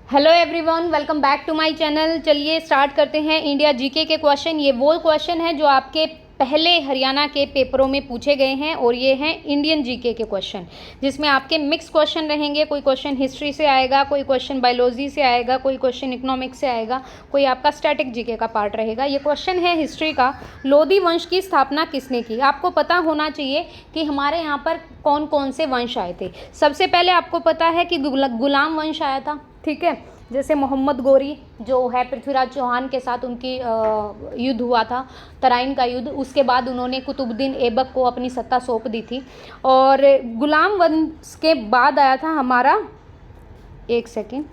Hello everyone, welcome back to my channel. चलिए start करते हैं इंडिया जीके के क्वेश्चन। ये वो क्वेश्चन है जो आपके पहले हरियाणा के पेपरों में पूछे गए हैं और ये हैं इंडियन जीके के क्वेश्चन, जिसमें आपके मिक्स क्वेश्चन रहेंगे। कोई क्वेश्चन हिस्ट्री से आएगा, कोई क्वेश्चन बायोलॉजी से आएगा, कोई क्वेश्चन इकोनॉमिक्स से आएगा, कोई आपका स्टैटिक जीके का पार्ट रहेगा। ये क्वेश्चन है हिस्ट्री का। लोधी वंश की स्थापना किसने की? आपको पता होना चाहिए कि हमारे यहाँ पर कौन कौन से वंश आए थे। सबसे पहले आपको पता है कि गुलाम वंश आया था, ठीक है। जैसे मोहम्मद गोरी जो है पृथ्वीराज चौहान के साथ उनकी युद्ध हुआ था, तराइन का युद्ध। उसके बाद उन्होंने कुतुबुद्दीन ऐबक को अपनी सत्ता सौंप दी थी। और गुलाम वंश के बाद आया था हमारा, एक सेकेंड,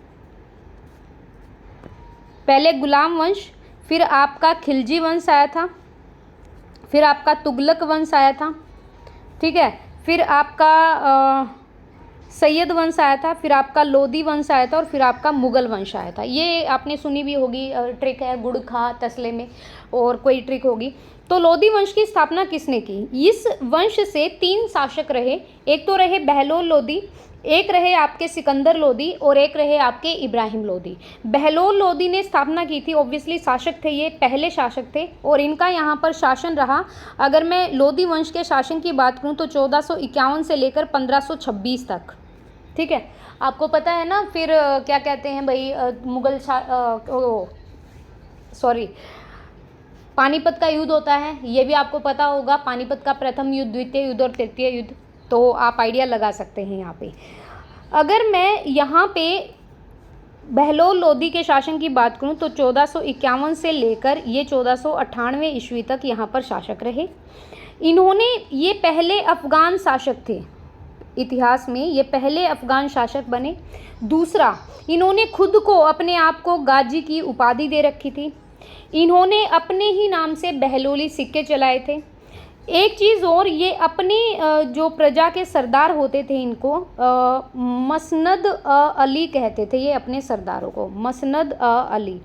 पहले गुलाम वंश, फिर आपका खिलजी वंश आया था, फिर आपका तुगलक वंश आया था, ठीक है। फिर आपका सैयद वंश आया था, फिर आपका लोधी वंश आया था और फिर आपका मुगल वंश आया था। ये आपने सुनी भी होगी, ट्रिक है, गुड़ खा तसले में, और कोई ट्रिक होगी। तो लोधी वंश की स्थापना किसने की? इस वंश से 3 शासक रहे। एक तो रहे बहलोल लोधी, एक रहे आपके सिकंदर लोधी और एक रहे आपके इब्राहिम लोधी। बहलोल लोधी ने स्थापना की थी, ऑब्वियसली शासक थे, ये पहले शासक थे और इनका यहाँ पर शासन रहा। अगर मैं लोधी वंश के शासन की बात करूँ तो 1451 से लेकर 1526 तक, ठीक है। आपको पता है ना, फिर क्या कहते हैं भाई, मुगल पानीपत का युद्ध होता है, ये भी आपको पता होगा। पानीपत का प्रथम युद्ध, द्वितीय युद्ध और तृतीय युद्ध, तो आप आइडिया लगा सकते हैं यहाँ पे। अगर मैं यहाँ पे बहलोल लोधी के शासन की बात करूँ तो 1451 से लेकर ये 1498 ईस्वी तक यहाँ पर शासक रहे। इन्होंने, ये पहले अफगान शासक थे, इतिहास में ये पहले अफगान शासक बने। दूसरा, इन्होंने खुद को, अपने आप को गाजी की उपाधि दे रखी थी। इन्होंने अपने ही नाम से बहलोली सिक्के चलाए थे। एक चीज़ और, ये अपनी जो प्रजा के सरदार होते थे, इनको मसनद अली कहते थे। ये अपने सरदारों को मसनद अली।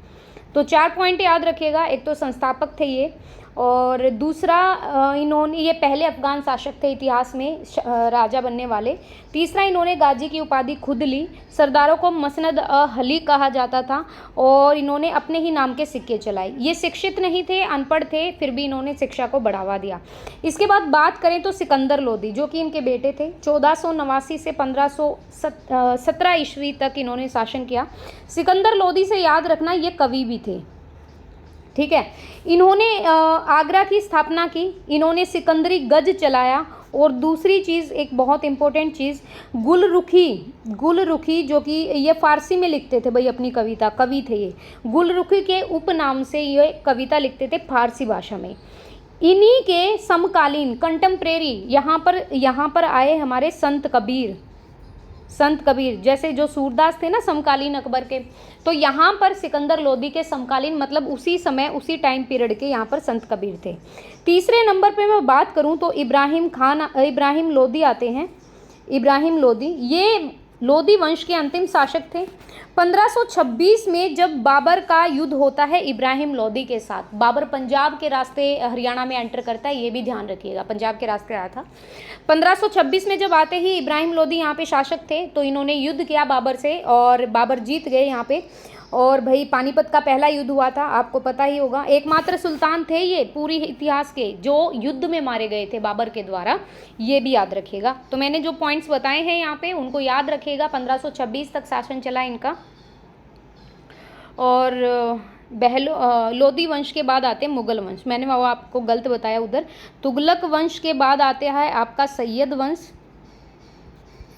तो 4 पॉइंट याद रखिएगा। एक तो संस्थापक थे ये, और दूसरा इन्होंने, ये पहले अफगान शासक थे इतिहास में राजा बनने वाले। तीसरा, इन्होंने गाजी की उपाधि खुद ली। सरदारों को मसनद अली कहा जाता था और इन्होंने अपने ही नाम के सिक्के चलाए। ये शिक्षित नहीं थे, अनपढ़ थे, फिर भी इन्होंने शिक्षा को बढ़ावा दिया। इसके बाद बात करें तो सिकंदर लोधी, जो कि इनके बेटे थे, 1489 से 1517 ईस्वी तक इन्होंने शासन किया। सिकंदर लोधी से याद रखना, ये कवि भी थे, ठीक है। इन्होंने आगरा की स्थापना की, इन्होंने सिकंदरी गज चलाया, और दूसरी चीज़, एक बहुत इंपॉर्टेंट चीज़, गुलरुखी, जो कि ये फारसी में लिखते थे भाई अपनी कविता, कवि थे ये। गुलरुखी के उपनाम से ये कविता लिखते थे फारसी भाषा में। इन्हीं के समकालीन, कंटेम्प्रेरी, यहाँ पर आए हमारे संत कबीर, जैसे जो सूरदास थे ना समकालीन अकबर के, तो यहाँ पर सिकंदर लोधी के समकालीन, मतलब उसी समय, उसी टाइम पीरियड के यहाँ पर संत कबीर थे। तीसरे नंबर पे मैं बात करूँ तो इब्राहिम लोधी आते हैं। इब्राहिम लोधी, ये लोधी वंश के अंतिम शासक थे। 1526 में जब बाबर का युद्ध होता है इब्राहिम लोधी के साथ, बाबर पंजाब के रास्ते हरियाणा में एंटर करता है, ये भी ध्यान रखिएगा, पंजाब के रास्ते आया था। 1526 में जब आते ही इब्राहिम लोधी यहाँ पे शासक थे, तो इन्होंने युद्ध किया बाबर से और बाबर जीत गए यहाँ पे। और भाई पानीपत का पहला युद्ध हुआ था, आपको पता ही होगा। एकमात्र सुल्तान थे ये पूरी इतिहास के जो युद्ध में मारे गए थे बाबर के द्वारा, ये भी याद रखिएगा। तो मैंने जो पॉइंट्स बताए हैं यहाँ पे, उनको याद रखिएगा। 1526 तक शासन चला इनका। और लोधी वंश के बाद आते हैं मुगल वंश, मैंने वो आपको गलत बताया उधर। तुगलक वंश के बाद आते हैं आपका सैयद वंश,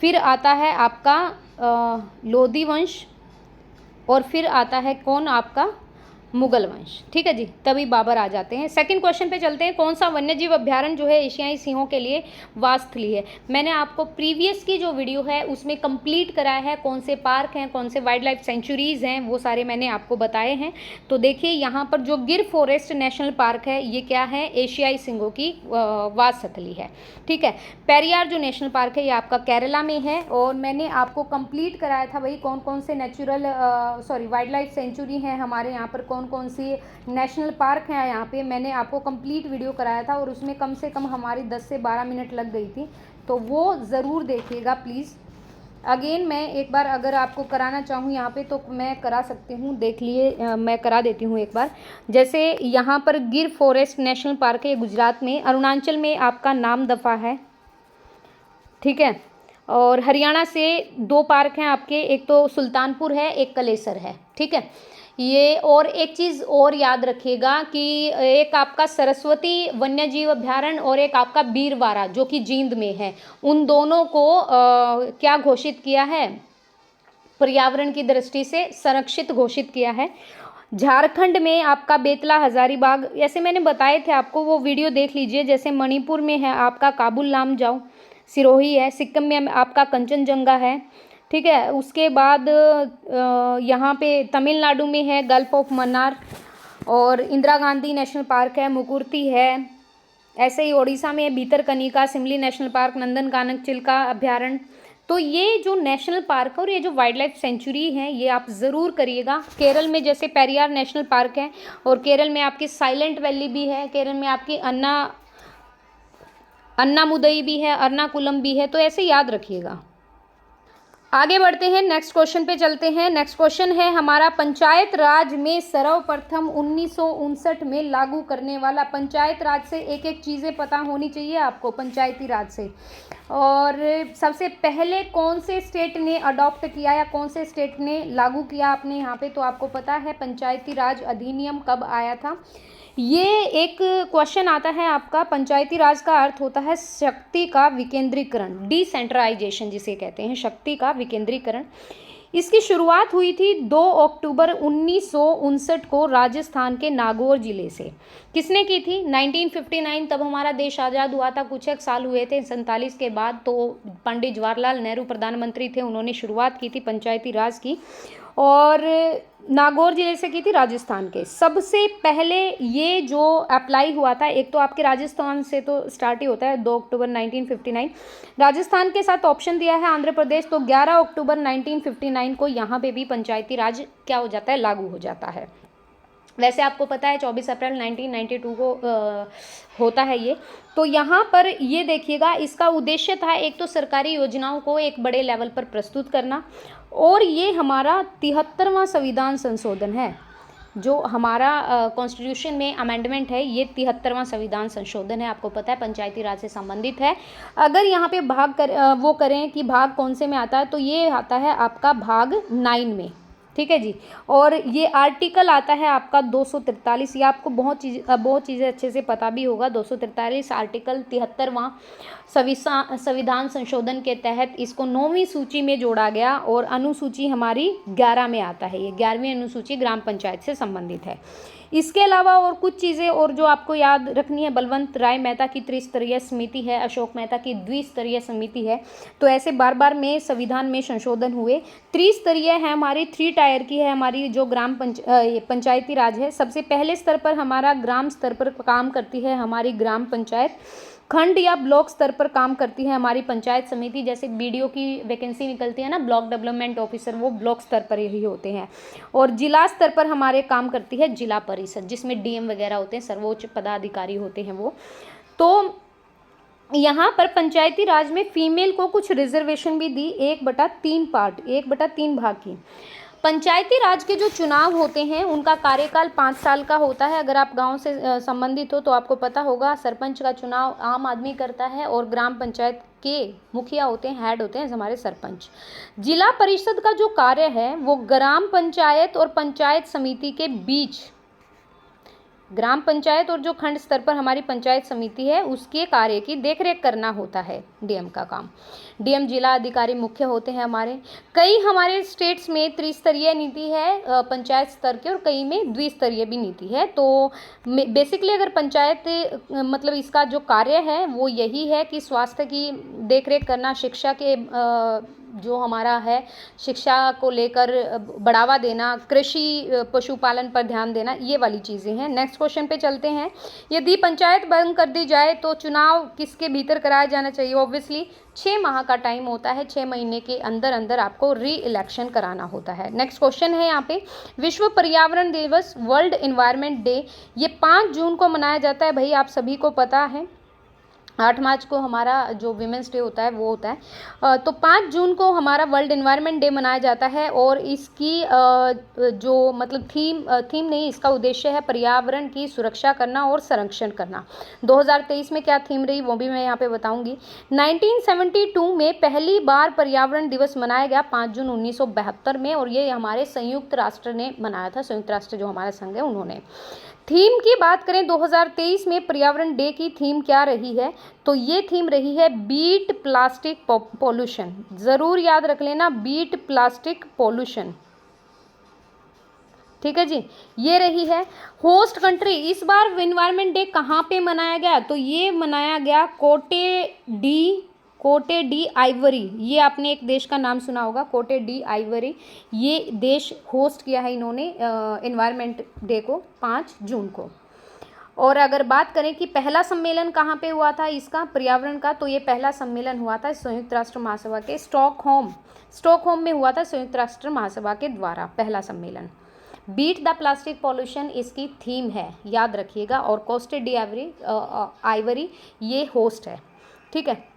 फिर आता है आपका लोधी वंश, और फिर आता है कौन, आपका मुगल वंश, ठीक है जी। तभी बाबर आ जाते हैं। सेकंड क्वेश्चन पे चलते हैं। कौन सा वन्यजीव अभ्यारण्य जो है एशियाई सिंहों के लिए वास्थली है? मैंने आपको प्रीवियस की जो वीडियो है उसमें कंप्लीट कराया है, कौन से पार्क हैं, कौन से वाइल्ड लाइफ सेंचुरीज हैं, वो सारे मैंने आपको बताए हैं। तो देखिए यहाँ पर जो गिर फॉरेस्ट नेशनल पार्क है, ये क्या है, एशियाई सिंहों की वास्थली है, ठीक है। पेरियार जो नेशनल पार्क है, ये आपका केरला में है। और मैंने आपको कंप्लीट कराया था भाई कौन कौन से वाइल्ड लाइफ सेंचुरी हैं हमारे यहाँ पर, कौन सी नेशनल पार्क है यहाँ पे। मैंने आपको कंप्लीट वीडियो कराया था और उसमें कम से कम हमारी 10 से 12 मिनट लग गई थी, तो वो ज़रूर देखिएगा प्लीज़। अगेन मैं एक बार अगर आपको कराना चाहूँ यहाँ पे तो मैं करा सकती हूँ, देख लिए मैं करा देती हूँ एक बार। जैसे यहाँ पर गिर फॉरेस्ट नेशनल पार्क है गुजरात में, अरुणाचल में आपका नामदफा है, ठीक है, और हरियाणा से 2 पार्क हैं आपके, एक तो सुल्तानपुर है, एक कलेसर है, ठीक है ये। और एक चीज़ और याद रखिएगा कि एक आपका सरस्वती वन्यजीव अभ्यारण्य और एक आपका बीरवारा जो कि जींद में है, उन दोनों को क्या घोषित किया है, पर्यावरण की दृष्टि से संरक्षित घोषित किया है। झारखंड में आपका बेतला हजारीबाग, ऐसे मैंने बताए थे आपको, वो वीडियो देख लीजिए। जैसे मणिपुर में है आपका काबुल लामजाओ सिरोही है, सिक्किम में आपका कंचनजंगा है, ठीक है। उसके बाद यहाँ पे तमिलनाडु में है गल्फ ऑफ मन्नार, और इंदिरा गांधी नेशनल पार्क है, मुकुर्ती है। ऐसे ही ओडिशा में भीतरकनिका, सिमली नेशनल पार्क, नंदनकानन चिल्का अभ्यारण्य। तो ये जो नेशनल पार्क और ये जो वाइल्ड लाइफ सेंचुरी है ये आप ज़रूर करिएगा। केरल में जैसे पेरियार नेशनल पार्क है, और केरल में आपकी साइलेंट वैली भी है, केरल में आपकी अन्नामुदई भी है, अर्नाकुलम भी है, तो ऐसे याद रखिएगा। आगे बढ़ते हैं, नेक्स्ट क्वेश्चन पे चलते हैं। नेक्स्ट क्वेश्चन है हमारा, पंचायत राज में सर्वप्रथम 1959 में लागू करने वाला, पंचायत राज से एक एक चीज़ें पता होनी चाहिए आपको पंचायती राज से। और सबसे पहले कौन से स्टेट ने अडॉप्ट किया या कौन से स्टेट ने लागू किया अपने यहाँ पे, तो आपको पता है पंचायती राज अधिनियम कब आया था। ये एक क्वेश्चन आता है आपका, पंचायती राज का अर्थ होता है शक्ति का विकेंद्रीकरण, डिसेंट्रलाइजेशन जिसे कहते हैं, शक्ति का विकेंद्रीकरण। इसकी शुरुआत हुई थी 2 अक्टूबर 1959 को राजस्थान के नागौर जिले से। किसने की थी? 1959, तब हमारा देश आज़ाद हुआ था, कुछ एक साल हुए थे 47 के बाद। तो पंडित जवाहरलाल नेहरू प्रधानमंत्री थे, उन्होंने शुरुआत की थी पंचायती राज की, और नागौर जिले से की थी, राजस्थान के। सबसे पहले ये जो अप्लाई हुआ था, एक तो आपके राजस्थान से तो स्टार्ट ही होता है 2 अक्टूबर 1959, राजस्थान के साथ ऑप्शन दिया है आंध्र प्रदेश, तो 11 अक्टूबर 1959 को यहाँ पे भी पंचायती राज क्या हो जाता है, लागू हो जाता है। वैसे आपको पता है 24 अप्रैल 1992 को होता है ये। तो यहाँ पर ये देखिएगा, इसका उद्देश्य था एक तो सरकारी योजनाओं को एक बड़े लेवल पर प्रस्तुत करना, और ये हमारा 73वां संविधान संशोधन है, जो हमारा कॉन्स्टिट्यूशन में अमेंडमेंट है, ये 73वां संविधान संशोधन है, आपको पता है पंचायती राज से संबंधित है। अगर यहाँ पे वो करें कि भाग कौन से में आता है, तो ये आता है आपका भाग 9 में, ठीक है जी। और ये आर्टिकल आता है आपका 243, ये आपको बहुत चीज़ें अच्छे से पता भी होगा। 243 आर्टिकल 73वां संविधान संशोधन के तहत इसको 9वीं सूची में जोड़ा गया, और अनुसूची हमारी 11 में आता है। ये 11वीं अनुसूची ग्राम पंचायत से संबंधित है। इसके अलावा और कुछ चीज़ें और जो आपको याद रखनी है, बलवंत राय मेहता की त्रिस्तरीय समिति है, अशोक मेहता की द्विस्तरीय समिति है। तो ऐसे बार बार में संविधान में संशोधन हुए। त्रिस्तरीय है हमारी, 3 टायर की है हमारी जो ग्राम पंचायती राज है। सबसे पहले स्तर पर हमारा ग्राम स्तर पर काम करती है हमारी ग्राम पंचायत, खंड या ब्लॉक स्तर पर काम करती है हमारी पंचायत समिति। जैसे बीडीओ की वैकेंसी निकलती है ना, ब्लॉक डेवलपमेंट ऑफिसर, वो ब्लॉक स्तर पर ही होते हैं। और जिला स्तर पर हमारे काम करती है जिला परिषद, जिसमें डीएम वगैरह होते हैं, सर्वोच्च पदाधिकारी होते हैं वो। तो यहाँ पर पंचायती राज में फीमेल को कुछ रिजर्वेशन भी दी, 1/3 भाग की। पंचायती राज के जो चुनाव होते हैं उनका कार्यकाल 5 साल का होता है। अगर आप गांव से संबंधित हो तो आपको पता होगा, सरपंच का चुनाव आम आदमी करता है, और ग्राम पंचायत के मुखिया होते हैं, हेड होते हैं हमारे सरपंच। जिला परिषद का जो कार्य है वो ग्राम पंचायत और पंचायत समिति के बीच, ग्राम पंचायत और जो खंड स्तर पर हमारी पंचायत समिति है उसके कार्य की देखरेख करना होता है डीएम का काम। डीएम जिला अधिकारी मुख्य होते हैं हमारे। कई हमारे स्टेट्स में त्रिस्तरीय नीति है पंचायत स्तर के, और कई में द्विस्तरीय भी नीति है। तो बेसिकली अगर पंचायत मतलब इसका जो कार्य है वो यही है कि स्वास्थ्य की देखरेख करना, शिक्षा के जो हमारा है शिक्षा को लेकर बढ़ावा देना, कृषि पशुपालन पर ध्यान देना, ये वाली चीज़ें हैं। नेक्स्ट क्वेश्चन पे चलते हैं। यदि पंचायत बंद कर दी जाए तो चुनाव किसके भीतर कराया जाना चाहिए? ऑब्वियसली 6 माह का टाइम होता है, 6 महीने के अंदर अंदर आपको री इलेक्शन कराना होता है। नेक्स्ट क्वेश्चन है यहाँ पे, विश्व पर्यावरण दिवस, वर्ल्ड एनवायरनमेंट डे, ये 5 जून को मनाया जाता है। भाई आप सभी को पता है 8 मार्च को हमारा जो विमेंस डे होता है वो होता है। तो 5 जून को हमारा वर्ल्ड एनवायरनमेंट डे मनाया जाता है और इसकी जो मतलब थीम नहीं, इसका उद्देश्य है पर्यावरण की सुरक्षा करना और संरक्षण करना। 2023 में क्या थीम रही वो भी मैं यहाँ पे बताऊंगी। 1972 में पहली बार पर्यावरण दिवस मनाया गया 5 जून 1972 में, और ये हमारे संयुक्त राष्ट्र ने मनाया था, संयुक्त राष्ट्र जो हमारा संघ है उन्होंने। थीम की बात करें 2023 में पर्यावरण डे की थीम क्या रही है, तो ये थीम रही है बीट प्लास्टिक पॉल्यूशन। ज़रूर याद रख लेना, बीट प्लास्टिक पॉल्यूशन, ठीक है जी, ये रही है। होस्ट कंट्री, इस बार एनवायरनमेंट डे कहाँ पे मनाया गया, तो ये मनाया गया कोटे डी आइवरी। ये आपने एक देश का नाम सुना होगा, कोटे डी आइवरी, ये देश होस्ट किया है इन्होंने एनवायरनमेंट डे को 5 जून को। और अगर बात करें कि पहला सम्मेलन कहाँ पे हुआ था इसका पर्यावरण का, तो ये पहला सम्मेलन हुआ था संयुक्त राष्ट्र महासभा के स्टॉकहोम में हुआ था, संयुक्त राष्ट्र महासभा के द्वारा पहला सम्मेलन। बीट द प्लास्टिक पॉल्यूशन इसकी थीम है, याद रखिएगा। और कोस्टे डी आइवरी ये होस्ट है, ठीक है।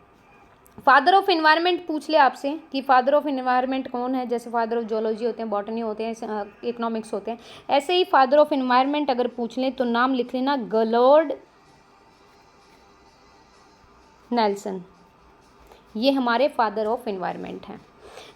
फादर ऑफ एनवायरनमेंट पूछ ले आपसे कि फादर ऑफ एनवायरनमेंट कौन है, जैसे फादर ऑफ जोलॉजी होते हैं, बॉटनी होते हैं, इकोनॉमिक्स होते हैं, ऐसे ही फादर ऑफ एनवायरनमेंट अगर पूछ लें तो नाम लिख लेना गलॉर्ड नेल्सन, ये हमारे फादर ऑफ एनवायरनमेंट हैं।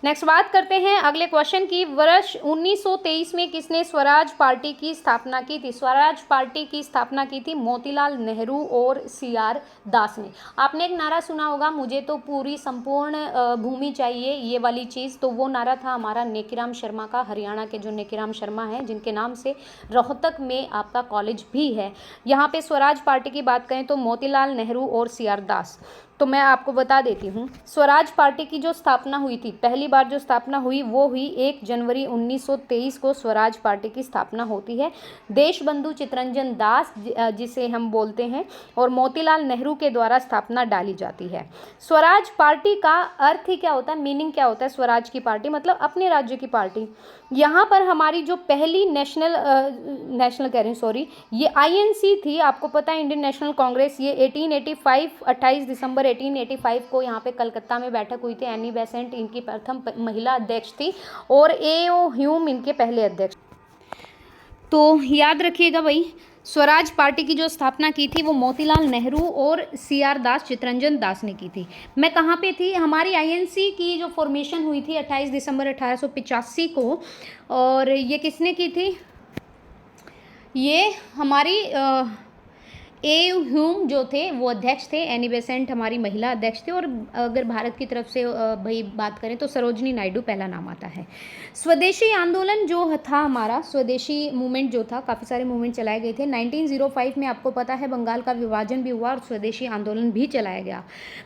नेक्स्ट बात करते हैं अगले क्वेश्चन की। वर्ष 1923 में किसने स्वराज पार्टी की स्थापना की थी? स्वराज पार्टी की स्थापना की थी मोतीलाल नेहरू और CR दास ने। आपने एक नारा सुना होगा, मुझे तो पूरी संपूर्ण भूमि चाहिए, ये वाली चीज़, तो वो नारा था हमारा नेकीराम शर्मा का, हरियाणा के जो नेकीराम शर्मा हैं जिनके नाम से रोहतक में आपका कॉलेज भी है। यहाँ पे स्वराज पार्टी की बात करें तो मोतीलाल नेहरू और CR दास। तो मैं आपको बता देती हूँ, स्वराज पार्टी की जो स्थापना हुई थी, पहली बार जो स्थापना हुई वो हुई 1 जनवरी 1923 को स्वराज पार्टी की स्थापना होती है। देशबंधु चित्तरंजन दास जिसे हम बोलते हैं और मोतीलाल नेहरू के द्वारा स्थापना डाली जाती है। स्वराज पार्टी का अर्थ ही क्या होता है, मीनिंग क्या होता है? स्वराज की पार्टी मतलब अपने राज्य की पार्टी। यहाँ पर हमारी जो पहली ये INC थी, आपको पता है इंडियन नेशनल कांग्रेस, ये 1885 28 दिसंबर 1885 को यहाँ पे कलकत्ता में बैठक हुई थी। एनी बेसेंट इनकी प्रथम महिला अध्यक्ष थी और A.O. ह्यूम इनके पहले अध्यक्ष। तो याद रखिएगा भाई, स्वराज पार्टी की जो स्थापना की थी वो मोतीलाल नेहरू और CR दास, चित्तरंजन दास ने की थी। मैं कहाँ पे थी? हमारी INC की जो फॉर्मेशन हुई थी 28 दिसंबर 1885 को, और ये किसने की थी? ये हमारी A. ह्यूम जो थे वो अध्यक्ष थे, एनी बेसेंट हमारी महिला अध्यक्ष थे, और अगर भारत की तरफ से भाई बात करें तो सरोजनी नायडू पहला नाम आता है। स्वदेशी आंदोलन जो था हमारा, स्वदेशी मूवमेंट जो था, काफ़ी सारे मूवमेंट चलाए गए थे। 1905 में आपको पता है बंगाल का विभाजन भी हुआ और स्वदेशी आंदोलन भी चलाया गया।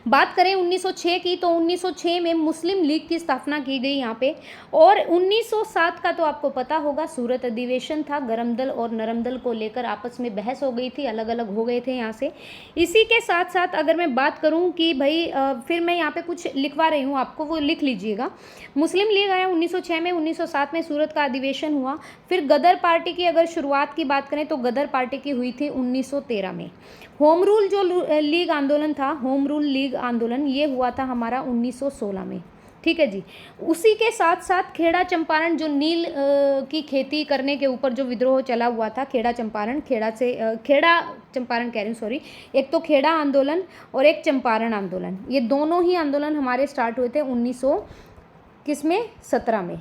बात करें 1906 की, तो 1906 में मुस्लिम लीग की स्थापना की गई यहाँ पे। और 1907 का तो आपको पता होगा, सूरत अधिवेशन था, गरम दल और नरम दल को लेकर आपस में बहस हो गई थी, अलग अलग हो गए थे यहाँ से। इसी के साथ साथ अगर मैं बात करूँ कि भाई फिर मैं यहाँ पे कुछ लिखवा रही हूँ आपको, वो लिख लीजिएगा। मुस्लिम लीग आया 1906 में, 1907 में सूरत का अधिवेशन हुआ। फिर गदर पार्टी की अगर शुरुआत की बात करें तो गदर पार्टी की हुई थी 1913 में। होम रूल जो लीग आंदोलन था, होम रूल लीग आंदोलन, ये हुआ था हमारा 1916 में, ठीक है जी। उसी के साथ साथ खेड़ा चंपारण जो नील की खेती करने के ऊपर जो विद्रोह चला हुआ था, खेड़ा चंपारण कह रही हूँ सॉरी, एक तो खेड़ा आंदोलन और एक चंपारण आंदोलन, ये दोनों ही आंदोलन हमारे स्टार्ट हुए थे 1917 में,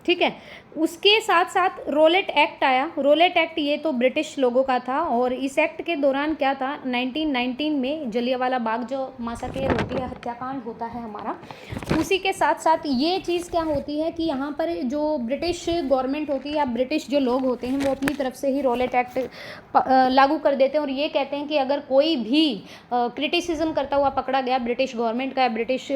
ठीक है। उसके साथ साथ रोलेट एक्ट आया। रोलेट एक्ट ये तो ब्रिटिश लोगों का था, और इस एक्ट के दौरान क्या था, 1919 में जलियांवाला बाग जो मासाकेर होती है, हत्याकांड होता है हमारा, उसी के साथ साथ ये चीज़ क्या होती है कि यहाँ पर जो ब्रिटिश गवर्नमेंट होती है या ब्रिटिश जो लोग होते हैं वो अपनी तरफ से ही रोलेट एक्ट लागू कर देते हैं, और ये कहते हैं कि अगर कोई भी क्रिटिसिज्म करता हुआ पकड़ा गया ब्रिटिश गवर्नमेंट का, ब्रिटिश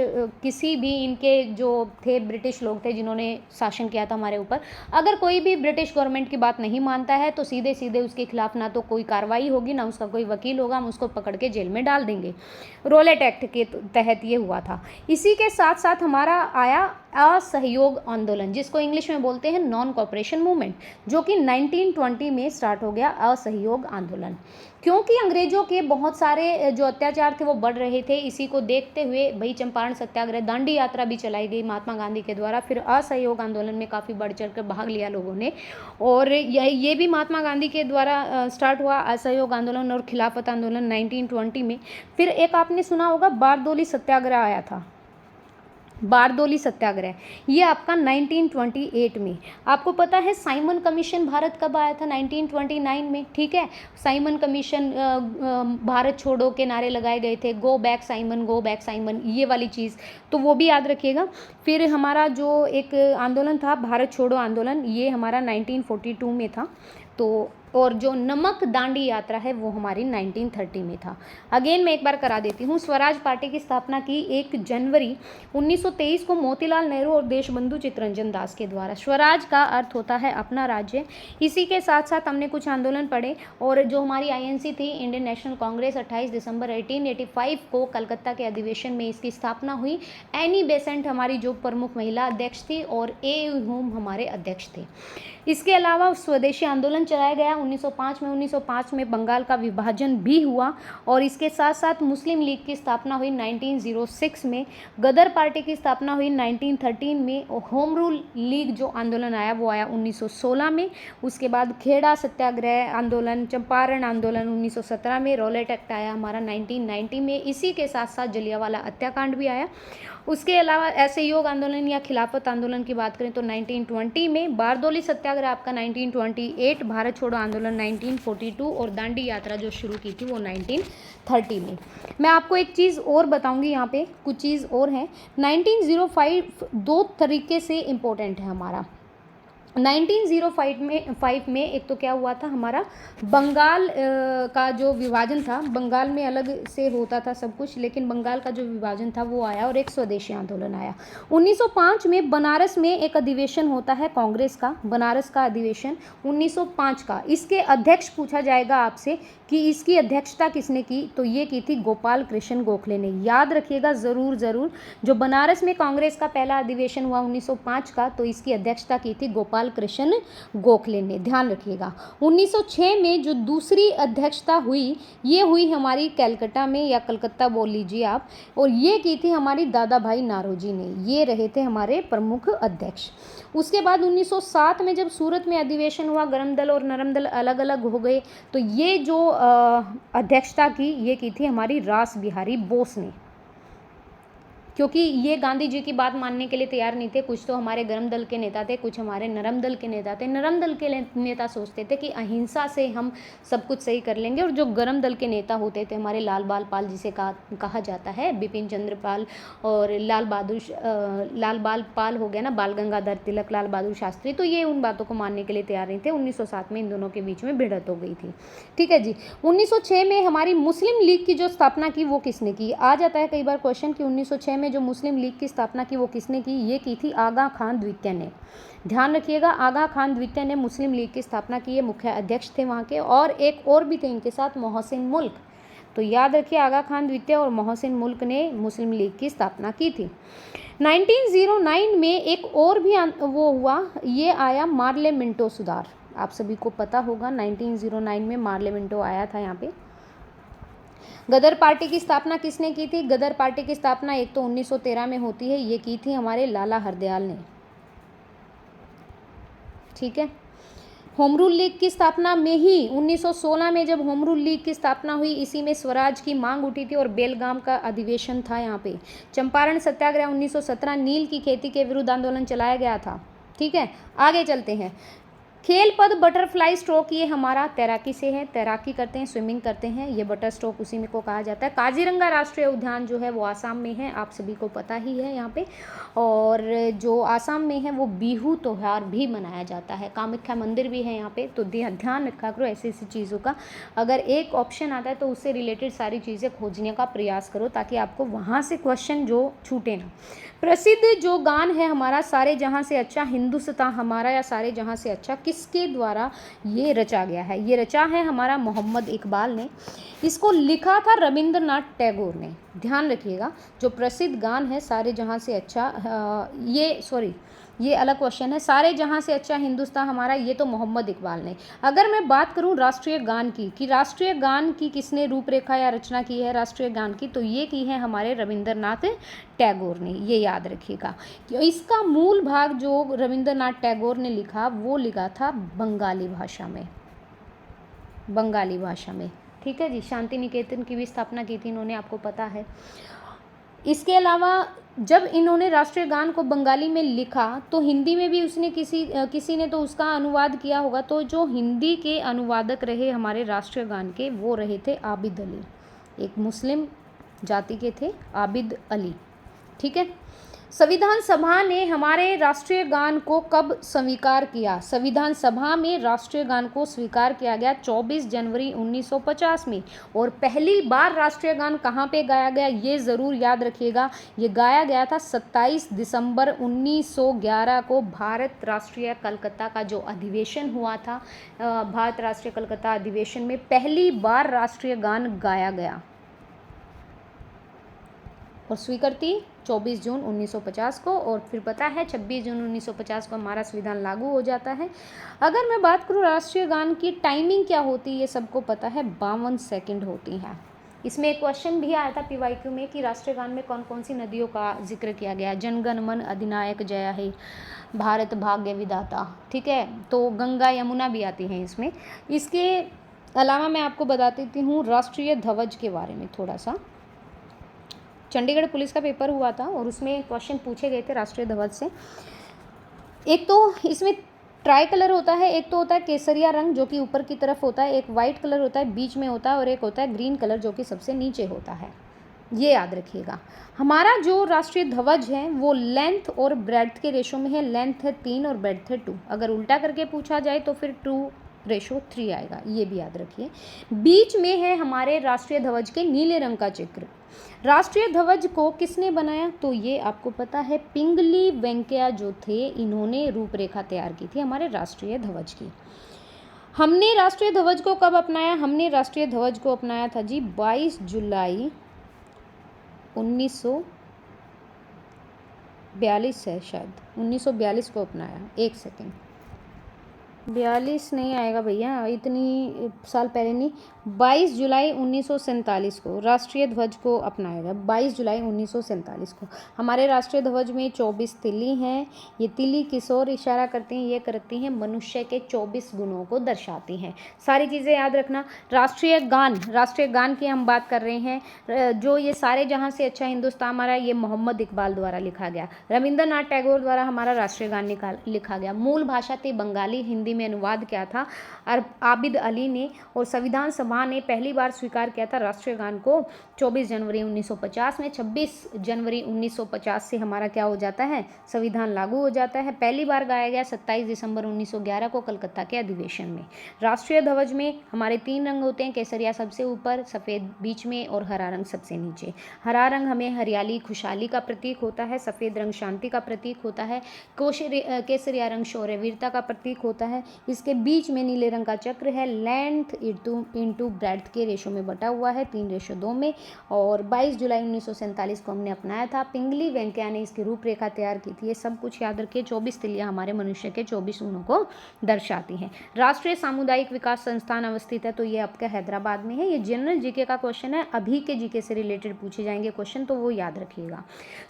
किसी भी इनके जो थे ब्रिटिश लोग थे जिन्होंने शासन किया था हमारे ऊपर, अगर कोई भी ब्रिटिश गवर्नमेंट की बात नहीं मानता है तो सीधे सीधे उसके खिलाफ ना तो कोई कार्रवाई होगी, ना उसका कोई वकील होगा, हम उसको पकड़ के जेल में डाल देंगे। रोलेट एक्ट के तहत ये हुआ था। इसी के साथ साथ हमारा आया असहयोग आंदोलन, जिसको इंग्लिश में बोलते हैं नॉन कॉपरेशन मूवमेंट, जो कि 1920 में स्टार्ट हो गया असहयोग आंदोलन। क्योंकि अंग्रेजों के बहुत सारे जो अत्याचार थे वो बढ़ रहे थे, इसी को देखते हुए भाई चंपारण सत्याग्रह, दांडी यात्रा भी चलाई गई महात्मा गांधी के द्वारा। फिर असहयोग आंदोलन में काफ़ी बढ़ चढ़ कर भाग लिया लोगों ने, और ये भी महात्मा गांधी के द्वारा स्टार्ट हुआ असहयोग आंदोलन और खिलाफत आंदोलन 1920 में। फिर एक आपने सुना होगा बारदोली सत्याग्रह आया था, बारदोली सत्याग्रह, ये आपका 1928 में। आपको पता है साइमन कमीशन भारत कब आया था? 1929 में, ठीक है। साइमन कमीशन, भारत छोड़ो के नारे लगाए गए थे, go back Simon, go back Simon, ये वाली चीज़ तो वो भी याद रखिएगा। फिर हमारा जो एक आंदोलन था भारत छोड़ो आंदोलन, ये हमारा 1942 में था। तो और जो नमक दांडी यात्रा है वो हमारी 1930 में था। अगेन मैं एक बार करा देती हूँ। स्वराज पार्टी की स्थापना की 1 जनवरी 1923 को मोतीलाल नेहरू और देशबंधु चित्तरंजन दास के द्वारा। स्वराज का अर्थ होता है अपना राज्य। इसी के साथ साथ हमने कुछ आंदोलन पढ़े, और जो हमारी आईएनसी थी, इंडियन नेशनल कांग्रेस, 28 दिसंबर 1885 को कलकत्ता के अधिवेशन में इसकी स्थापना हुई। एनी बेसेंट हमारी जो प्रमुख महिला अध्यक्ष थी, और ए होम हमारे अध्यक्ष थे। इसके अलावा स्वदेशी आंदोलन चलाया गया 1905 में। 1905 में बंगाल का विभाजन भी हुआ, और इसके साथ साथ मुस्लिम लीग की स्थापना हुई 1906 में। गदर पार्टी की स्थापना हुई 1913 में, और होम रूल लीग जो आंदोलन आया वो आया 1916 में। उसके बाद खेड़ा सत्याग्रह आंदोलन, चंपारण आंदोलन 1917 में, रॉलेट एक्ट आया हमारा 1990 में। इसी के साथ साथ जलियांवाला हत्याकांड भी आया। उसके अलावा असहयोग आंदोलन या खिलाफत आंदोलन की बात करें तो 1920 में, बारदोली सत्याग्रह आपका 1928, भारत छोड़ो आंदोलन 1942, और दांडी यात्रा जो शुरू की थी वो 1930 में। मैं आपको एक चीज़ और बताऊंगी, यहाँ पे कुछ चीज़ और है। 1905 दो तरीके से इम्पोर्टेंट है हमारा। 1905 में एक तो क्या हुआ था, हमारा बंगाल का जो विभाजन था, बंगाल में अलग से होता था सब कुछ, लेकिन बंगाल का जो विभाजन था वो आया, और एक स्वदेशी आंदोलन आया। 1905 में बनारस में एक अधिवेशन होता है कांग्रेस का, बनारस का अधिवेशन 1905 का। इसके अध्यक्ष पूछा जाएगा आपसे कि इसकी अध्यक्षता किसने की, तो ये की थी गोपाल कृष्ण गोखले ने। याद रखिएगा ज़रूर ज़रूर, जो बनारस में कांग्रेस का पहला अधिवेशन हुआ 1905 का, तो इसकी अध्यक्षता की थी गोपाल कृष्ण गोखले ने, ध्यान रखिएगा। 1906 में जो दूसरी अध्यक्षता हुई, ये हुई हमारी कलकत्ता में, या कलकत्ता बोल लीजिए आप, और ये की थी हमारी दादा भाई नारोजी ने, ये रहे थे हमारे प्रमुख अध्यक्ष। उसके बाद 1907 में जब सूरत में अधिवेशन हुआ, गरम दल और नरम दल अलग अलग हो गए, तो ये जो अध्यक्षता की, ये की थी हमारी रास बिहारी बोस ने, क्योंकि ये गांधी जी की बात मानने के लिए तैयार नहीं थे। कुछ तो हमारे गरम दल के नेता थे, कुछ हमारे नरम दल के नेता थे। नरम दल के नेता सोचते थे कि अहिंसा से हम सब कुछ सही कर लेंगे, और जो गरम दल के नेता होते थे हमारे लाल बाल पाल, जिसे कहा जाता है बिपिन चंद्र पाल, और लाल बाल पाल हो गया ना, बाल गंगाधर तिलक, लाल बहादुर शास्त्री, तो ये उन बातों को मानने के लिए तैयार नहीं थे। 1907 में इन दोनों के बीच में भिड़ंत हो गई थी, ठीक है जी। 1906 में हमारी मुस्लिम लीग की जो स्थापना की वो किसने की? आ जाता है कई बार क्वेश्चन कि 1906 में जो मुस्लिम लीग की स्थापना की वो किसने की? ये की थी आगा खान द्वितीय ने। ध्यान रखिएगा, आगा खान द्वितीय ने मुस्लिम लीग की स्थापना की, ये मुख्य अध्यक्ष थे वहाँ के, और एक और भी थे इनके साथ, मोहसिन मुल्क। तो याद रखिए, आगा खान द्वितीय और मोहसिन मुल्क ने मुस्लिम लीग की स्थापना की थी। 1909 में एक और भी वो हुआ, ये आया मार्ले मिंटो सुधार। आप सभी को पता होगा 1909 में मार्ले मिंटो आया था यहाँ पे। गदर पार्टी की स्थापना किसने की थी? गदर पार्टी की स्थापना एक तो 1913 में होती है, ये की थी हमारे लाला हरदयाल ने, ठीक है। होम रूल लीग की स्थापना में ही 1916 में जब होम रूल लीग की स्थापना हुई, इसी में स्वराज की मांग उठी थी, और बेलगाम का अधिवेशन था यहाँ पे। चंपारण सत्याग्रह 1917, नील की खेती के विरुद्ध आंदोलन चलाया गया था, ठीक है। आगे चलते हैं। खेल पद बटरफ्लाई स्ट्रोक, ये हमारा तैराकी से है, तैराकी करते हैं, स्विमिंग करते हैं, ये बटर स्ट्रोक उसी में को कहा जाता है। काजीरंगा राष्ट्रीय उद्यान जो है वो आसाम में है, आप सभी को पता ही है यहाँ पे, और जो आसाम में है वो बिहू त्यौहार भी मनाया जाता है। कामाख्या मंदिर भी है यहाँ पे, तो ध्यान रखा करो ऐसी ऐसी चीज़ों का। अगर एक ऑप्शन आता है तो उससे रिलेटेड सारी चीज़ें खोजने का प्रयास करो, ताकि आपको वहाँ से क्वेश्चन जो छूटे ना। प्रसिद्ध जो गान है हमारा, सारे जहाँ से अच्छा हिंदुस्तान हमारा, या सारे जहाँ से अच्छा, किस किसके द्वारा ये रचा गया है? ये रचा है हमारा मोहम्मद इकबाल ने। इसको लिखा था रविंद्रनाथ टैगोर ने। ध्यान रखिएगा, जो प्रसिद्ध गान है सारे जहाँ से अच्छा, ये अलग क्वेश्चन है। सारे जहाँ से अच्छा हिंदुस्तान हमारा, ये तो मोहम्मद इकबाल ने। अगर मैं बात करूँ राष्ट्रीय गान की, कि राष्ट्रीय गान की किसने रूपरेखा या रचना की है राष्ट्रीय गान की, तो ये की है हमारे रविंद्रनाथ टैगोर ने। ये याद रखिएगा कि इसका मूल भाग जो रविंद्रनाथ टैगोर ने लिखा, वो लिखा था बंगाली भाषा में, बंगाली भाषा में। ठीक है जी। शांति निकेतन की भी स्थापना की थी इन्होंने, आपको पता है। इसके अलावा जब इन्होंने राष्ट्रीय गान को बंगाली में लिखा तो हिंदी में भी उसने किसी ने तो उसका अनुवाद किया होगा। तो जो हिंदी के अनुवादक रहे हमारे राष्ट्रीय गान के, वो रहे थे आबिद अली, एक मुस्लिम जाति के थे आबिद अली। ठीक है। संविधान सभा ने हमारे राष्ट्रीय गान को कब स्वीकार किया? संविधान सभा में राष्ट्रीय गान को स्वीकार किया गया 24 जनवरी 1950 में। और पहली बार राष्ट्रीय गान कहाँ पे गाया गया, ये ज़रूर याद रखिएगा। ये गाया गया था 27 दिसंबर 1911 को, भारत राष्ट्रीय कलकत्ता का जो अधिवेशन हुआ था, भारत राष्ट्रीय कलकत्ता अधिवेशन में पहली बार राष्ट्रीय गान गाया गया। और स्वीकृति 24 जून 1950 को, और फिर पता है 26 जून 1950 को हमारा संविधान लागू हो जाता है। अगर मैं बात करूँ राष्ट्रीय गान की टाइमिंग क्या होती है, ये सबको पता है, 52 सेकंड होती है। इसमें एक क्वेश्चन भी आया था पीवाईक्यू में कि राष्ट्रीय गान में कौन कौन सी नदियों का जिक्र किया गया? जनगण मन अधिनायक जय हे, भारत भाग्य विधाता। ठीक है, तो गंगा यमुना भी आती हैं इसमें। इसके अलावा मैं आपको बता देती हूँ राष्ट्रीय ध्वज के बारे में थोड़ा सा। चंडीगढ़ पुलिस का पेपर हुआ था और उसमें क्वेश्चन पूछे गए थे राष्ट्रीय ध्वज से। एक तो इसमें ट्राई कलर होता है, एक तो होता है केसरिया रंग जो कि ऊपर की तरफ होता है, एक वाइट कलर होता है बीच में होता है, और एक होता है ग्रीन कलर जो कि सबसे नीचे होता है। ये याद रखिएगा। हमारा जो राष्ट्रीय ध्वज है वो लेंथ और ब्रेड्थ के रेशो में है। लेंथ है 3 और ब्रेड्थ है 2। अगर उल्टा करके पूछा जाए तो फिर 2:3 आएगा, ये भी याद रखिए। बीच में है हमारे राष्ट्रीय ध्वज के नीले रंग का चित्र। राष्ट्रीय ध्वज को किसने बनाया? तो ये आपको पता है पिंगली वेंकैया जो थे, इन्होंने रूपरेखा तैयार की थी हमारे राष्ट्रीय ध्वज की। हमने राष्ट्रीय ध्वज को कब अपनाया? हमने राष्ट्रीय ध्वज को अपनाया था जी 22 जुलाई 1942 है, शायद 1942 को अपनाया। एक सेकेंड, 42 नहीं आएगा भैया, इतनी साल पहले नहीं, 22 जुलाई 1947 को राष्ट्रीय ध्वज को अपनाया गया। 22 जुलाई 1947 को। हमारे राष्ट्रीय ध्वज में 24 तिली हैं। ये तिली किस ओर इशारा करती हैं? ये करती हैं मनुष्य के 24 गुणों को दर्शाती हैं। सारी चीज़ें याद रखना। राष्ट्रीय गान की हम बात कर रहे हैं। जो ये सारे जहाँ से अच्छा हिंदुस्तान हमारा, ये मोहम्मद इकबाल द्वारा लिखा गया। रविंद्रनाथ टैगोर द्वारा हमारा राष्ट्रीय गान लिखा गया। मूल भाषा थी बंगाली, हिंदी में अनुवाद किया था आबिद अली ने। और संविधान सभा ने पहली बार स्वीकार किया था राष्ट्रीय गान को 24 जनवरी 1950 में। 26 जनवरी 1950 से हमारा क्या हो जाता है? संविधान लागू हो जाता है। पहली बार गाया गया 27 दिसंबर 1911 को कलकत्ता के अधिवेशन में। राष्ट्रीय ध्वज में हमारे 3 रंग होते हैं, केसरिया सबसे ऊपर, सफ़ेद बीच में और हरा रंग सबसे नीचे। हरा रंग हमें हरियाली खुशहाली का प्रतीक होता है, सफ़ेद रंग शांति का प्रतीक होता है, केसरिया रंग शौर्य वीरता का प्रतीक होता है। इसके बीच में नीले रंग का चक्र है। लेंथ इंटू ब्रेड्थ के रेशो में बटा हुआ है, 3:2 में। और 22 जुलाई 1947 को हमने अपनाया था। पिंगली वेंकैया ने इसकी रूपरेखा तैयार की थी। ये सब कुछ याद रखिए। 24 तिलियाँ हमारे मनुष्य के 24 गुणों को दर्शाती हैं। राष्ट्रीय सामुदायिक विकास संस्थान अवस्थित है, तो ये आपका हैदराबाद में है। ये जनरल जीके का क्वेश्चन है, अभी के जीके से रिलेटेड पूछे जाएंगे क्वेश्चन, तो वो याद रखिएगा।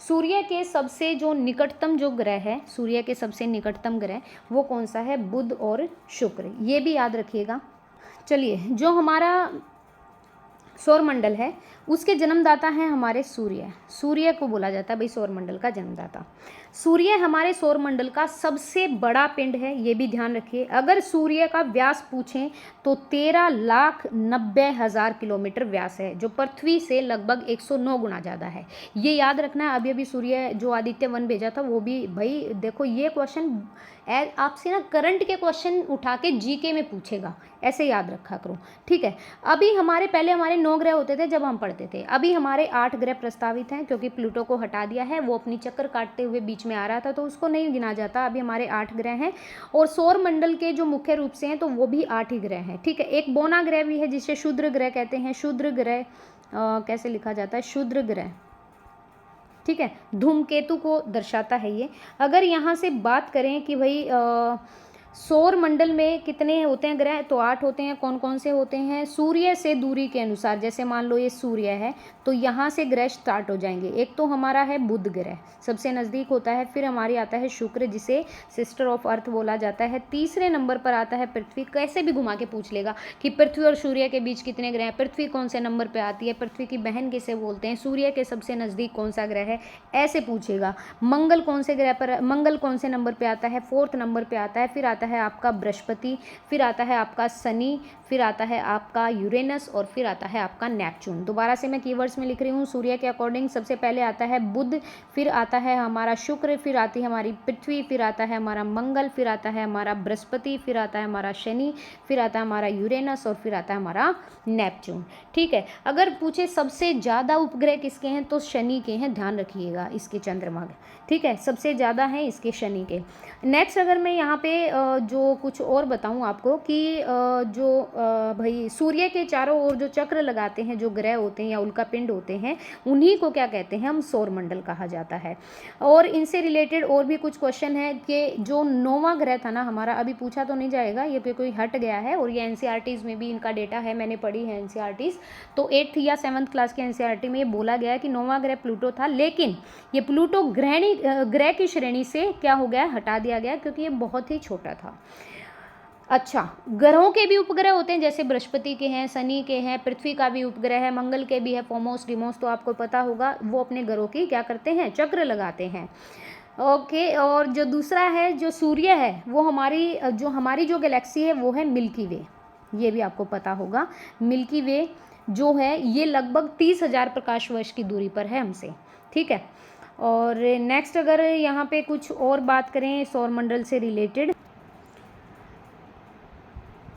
सूर्य के सबसे जो निकटतम जो ग्रह है, सूर्य के सबसे निकटतम ग्रह वो कौन सा है? बुध और शुक्र, ये भी याद रखिएगा। चलिए, जो हमारा सौरमंडल है उसके जन्मदाता हैं हमारे सूर्य। सूर्य को बोला जाता है भाई सौरमंडल का जन्मदाता। सूर्य हमारे सौरमंडल का सबसे बड़ा पिंड है, ये भी ध्यान रखिए। अगर सूर्य का व्यास पूछें तो 13,90,000 किलोमीटर व्यास है, जो पृथ्वी से लगभग 109 गुना ज़्यादा है। ये याद रखना है। अभी सूर्य जो आदित्य 1 भेजा था वो भी, भाई देखो ये क्वेश्चन आपसे ना करंट के क्वेश्चन उठा के जीके में पूछेगा, ऐसे याद रखा करो। ठीक है, अभी पहले हमारे 9 ग्रह होते थे जब हम पढ़ते थे। अभी हमारे 8 ग्रह प्रस्तावित हैं, क्योंकि प्लूटो को हटा दिया है, वो अपनी चक्कर काटते हुए बीच में आ रहा था तो उसको नहीं गिना जाता। अभी हमारे 8 ग्रह हैं और सौर मंडल के जो मुख्य रूप से हैं तो वो भी 8 ही ग्रह हैं, ठीक है। एक बोना ग्रह भी है जिसे क्षुद्र ग्रह कहते हैं। क्षुद्र ग्रह कैसे लिखा जाता है? क्षुद्र ग्रह, ठीक है, धूमकेतु को दर्शाता है ये। अगर यहाँ से बात करें कि भाई सौर मंडल में कितने होते हैं ग्रह, तो 8 होते हैं। कौन कौन से होते हैं? सूर्य से दूरी के अनुसार, जैसे मान लो ये सूर्य है तो यहाँ से ग्रह स्टार्ट हो जाएंगे। एक तो हमारा है बुध ग्रह, सबसे नज़दीक होता है। फिर हमारी आता है शुक्र, जिसे सिस्टर ऑफ अर्थ बोला जाता है। तीसरे नंबर पर आता है पृथ्वी। कैसे भी घुमा के पूछ लेगा कि पृथ्वी और सूर्य के बीच कितने ग्रह हैं, पृथ्वी कौन से नंबर पर आती है, पृथ्वी की बहन किसे बोलते हैं, सूर्य के सबसे नज़दीक कौन सा ग्रह है, ऐसे पूछेगा। मंगल कौन से ग्रह पर, मंगल कौन से नंबर पर आता है? 4th नंबर पर आता है। फिर आता है आपका बृहस्पति, फिर आता है आपका शनि, फिर आता है आपका यूरेनस और फिर आता है आपका नेपच्यून। दोबारा से मैं कीवर्ड्स में लिख रही हूँ। सूर्य के अकॉर्डिंग सबसे पहले आता है बुध, फिर आता है हमारा शुक्र, फिर आती है हमारी पृथ्वी, फिर आता है हमारा मंगल, फिर आता है हमारा बृहस्पति, फिर आता है हमारा शनि, फिर आता है हमारा यूरेनस और फिर आता है हमारा नेपच्यून, ठीक है। अगर पूछे सबसे ज़्यादा उपग्रह किसके हैं तो शनि के हैं, ध्यान रखिएगा इसके चंद्रमा, ठीक है, सबसे ज़्यादा हैं इसके शनि के। नेक्स्ट अगर मैं यहाँ पे जो कुछ और बताऊँ आपको कि जो भाई सूर्य के चारों ओर जो चक्र लगाते हैं जो ग्रह होते हैं या उल्का पिंड होते हैं, उन्हीं को क्या कहते हैं? हम सौर मंडल कहा जाता है। और इनसे रिलेटेड और भी कुछ क्वेश्चन है कि जो 9वां ग्रह था ना हमारा, अभी पूछा तो नहीं जाएगा, ये कोई हट गया है और ये एनसीईआरटीज़ में भी इनका डेटा है, मैंने पढ़ी है एनसीईआरटीज़। तो 8th या 7th क्लास के एनसीईआरटी में ये बोला गया है कि 9वां ग्रह प्लूटो था, लेकिन ये प्लूटो ग्रह की श्रेणी से क्या हो गया? हटा दिया गया, क्योंकि ये बहुत ही छोटा था। अच्छा, ग्रहों के भी उपग्रह होते हैं, जैसे बृहस्पति के हैं, शनि के हैं, पृथ्वी का भी उपग्रह है, मंगल के भी है, फोमोस डिमोस, तो आपको पता होगा वो अपने ग्रहों की क्या करते हैं? चक्र लगाते हैं, ओके। और जो दूसरा है जो सूर्य है, वो हमारी जो गैलेक्सी है वो है मिल्की वे, ये भी आपको पता होगा। मिल्की वे जो है ये लगभग 30,000 प्रकाश वर्ष की दूरी पर है हमसे, ठीक है। और नेक्स्ट अगर यहाँ पे कुछ और बात करें सौर मंडल से रिलेटेड,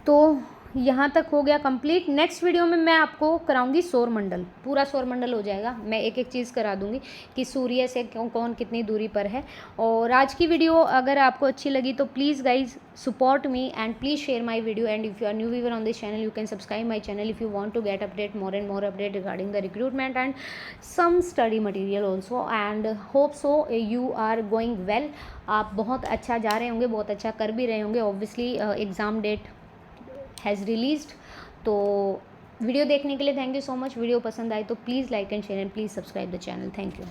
तो यहाँ तक हो गया कंप्लीट। नेक्स्ट वीडियो में मैं आपको कराऊंगी सौर मंडल, पूरा सौर मंडल हो जाएगा। मैं एक एक चीज़ करा दूंगी कि सूर्य से कौन कितनी दूरी पर है। और आज की वीडियो अगर आपको अच्छी लगी तो please guys support me and please share my video, and if you are new viewer on this channel you can subscribe my channel if you want to get update more and more update regarding the recruitment and some study material also, and hope so you are going well। आप बहुत अच्छा जा रहे होंगे, बहुत अच्छा कर भी रहे होंगे। Obviously exam date has released. तो वीडियो देखने के लिए thank you so much. Video पसंद आए तो please like and share and please subscribe the channel. Thank you.